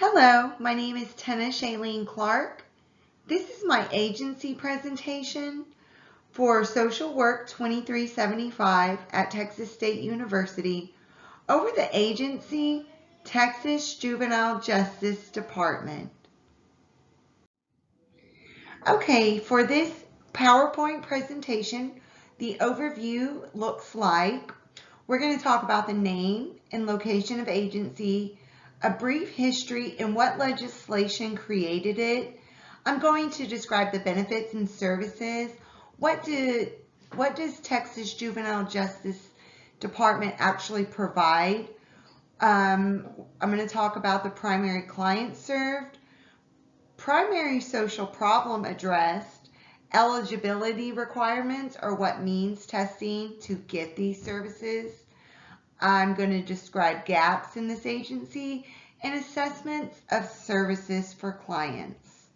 Hello, my name is Tenna Shailene Clark. This is my agency presentation for Social Work 2375 at Texas State University over the agency Texas Juvenile Justice Department. Okay, for this PowerPoint presentation, the overview looks like we're going to talk about the name and location of agency, a brief history and what legislation created it. I'm going to describe the benefits and services. What does Texas Juvenile Justice Department actually provide? I'm going to talk about the primary client served, primary social problem addressed, eligibility requirements or what means testing to get these services. I'm going to describe gaps in this agency and assessments of services for clients.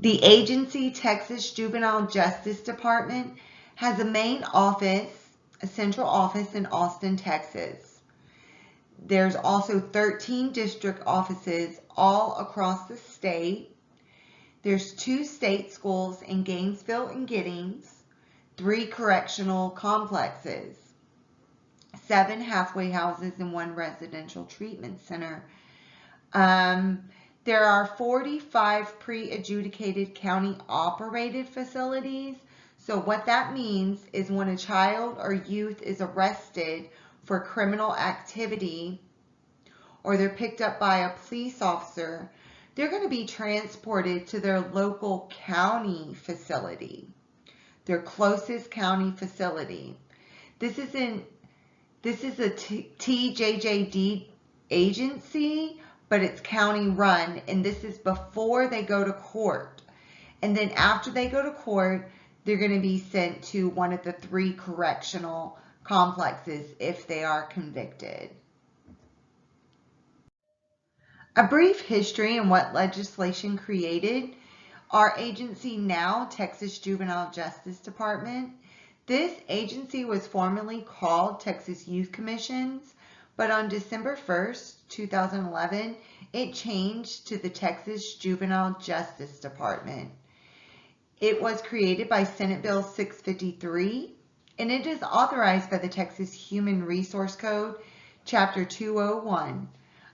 The agency Texas Juvenile Justice Department has a main office, a central office in Austin, Texas. There's also 13 district offices all across the state. There's 2 state schools in Gainesville and Giddings, 3 correctional complexes, 7 halfway houses, and 1 residential treatment center. There are 45 pre-adjudicated county-operated facilities. So what that means is when a child or youth is arrested for criminal activity or they're picked up by a police officer, they're going to be transported to their local county facility, their closest county facility. This is a TJJD agency, but it's county run, and this is before they go to court. And then after they go to court, they're going to be sent to one of the 3 correctional complexes if they are convicted. A brief history and what legislation created. Our agency now, Texas Juvenile Justice Department. This agency was formerly called Texas Youth Commissions, but on December 1st, 2011, it changed to the Texas Juvenile Justice Department. It was created by Senate Bill 653, and it is authorized by the Texas Human Resource Code, Chapter 201.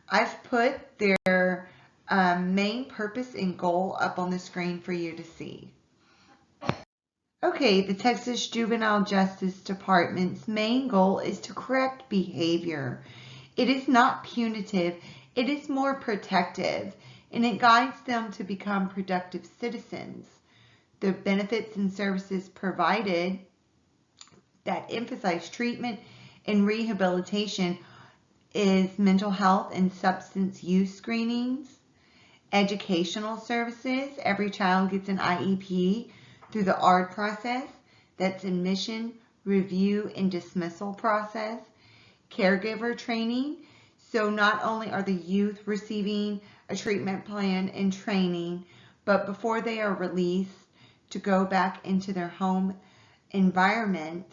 I've put their main purpose and goal up on the screen for you to see. Okay, the Texas Juvenile Justice Department's main goal is to correct behavior. It is not punitive, it is more protective, and it guides them to become productive citizens. The benefits and services provided that emphasize treatment and rehabilitation is mental health and substance use screenings, educational services. Every child gets an IEP through the ARD process. That's admission, review, and dismissal process. Caregiver training. So not only are the youth receiving a treatment plan and training, but before they are released to go back into their home environment,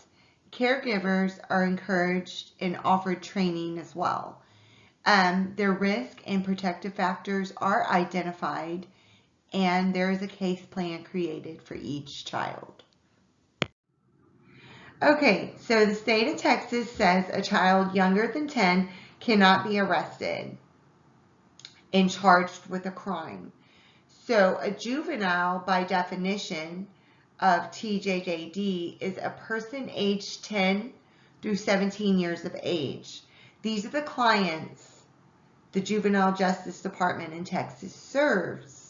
caregivers are encouraged and offered training as well. Their risk and protective factors are identified, and there is a case plan created for each child. Okay, so the state of Texas says a child younger than 10 cannot be arrested and charged with a crime. So a juvenile, by definition of TJJD, is a person aged 10 through 17 years of age. These are the clients the Juvenile Justice Department in Texas serves.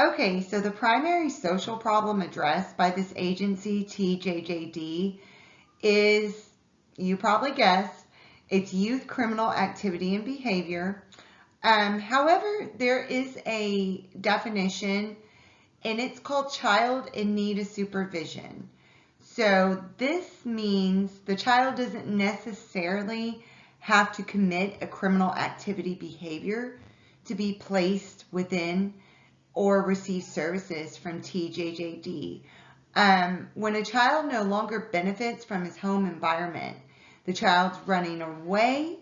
Okay, so the primary social problem addressed by this agency, TJJD, is, you probably guessed, it's youth criminal activity and behavior. However, there is a definition, and it's called child in need of supervision. So this means the child doesn't necessarily have to commit a criminal activity behavior to be placed within or receive services from TJJD. When a child no longer benefits from his home environment, the child's running away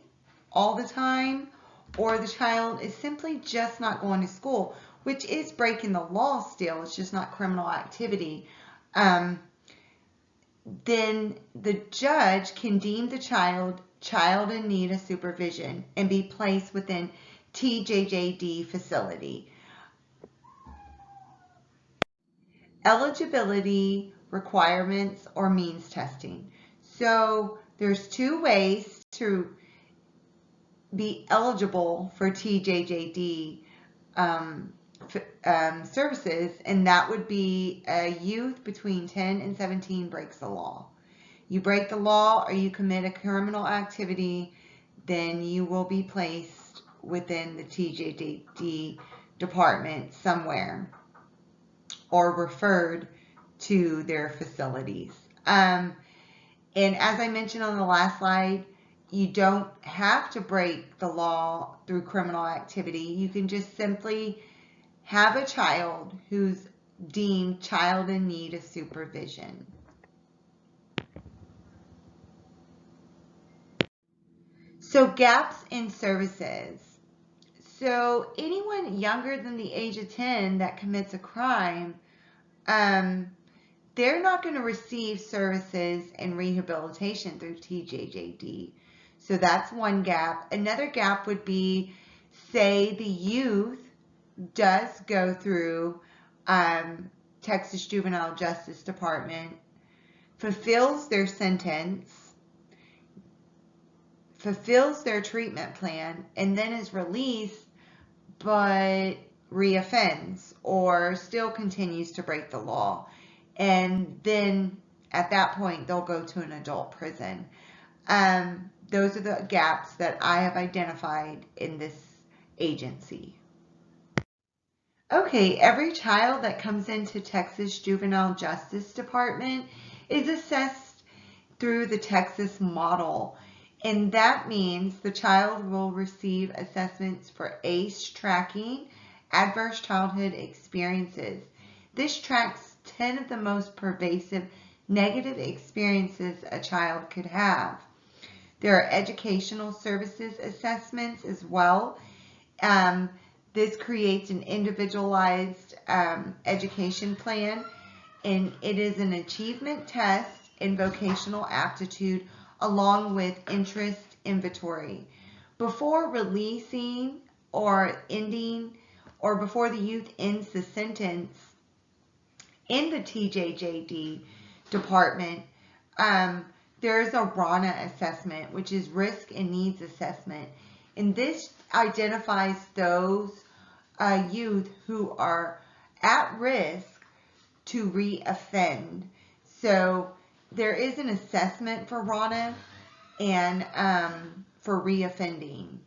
all the time, or the child is simply just not going to school, which is breaking the law still, it's just not criminal activity, then the judge can deem the child in need of supervision and be placed within TJJD facility. Eligibility requirements or means testing. So there's two ways to be eligible for TJJD services, and that would be a youth between 10 and 17 breaks the law. You break the law or you commit a criminal activity, then you will be placed within the TJJD department somewhere or referred to their facilities. And as I mentioned on the last slide, you don't have to break the law through criminal activity. You can just simply have a child who's deemed child in need of supervision. So gaps in services. So anyone younger than the age of 10 that commits a crime, they're not going to receive services and rehabilitation through TJJD. So that's one gap. Another gap would be, say the youth does go through Texas Juvenile Justice Department, fulfills their sentence, fulfills their treatment plan, and then is released, but reoffends or still continues to break the law. And then at that point, they'll go to an adult prison. Those are the gaps that I have identified in this agency. Okay, every child that comes into Texas Juvenile Justice Department is assessed through the Texas model. And that means the child will receive assessments for ACE tracking, adverse childhood experiences. This tracks 10 of the most pervasive negative experiences a child could have. There are educational services assessments as well. This creates an individualized education plan, and it is an achievement test in vocational aptitude along with interest inventory. Before releasing or ending, or before the youth ends the sentence in the TJJD department, there's a RANA assessment, which is risk and needs assessment. And this identifies those youth who are at risk to re-offend. So there is an assessment for RANA and for re-offending.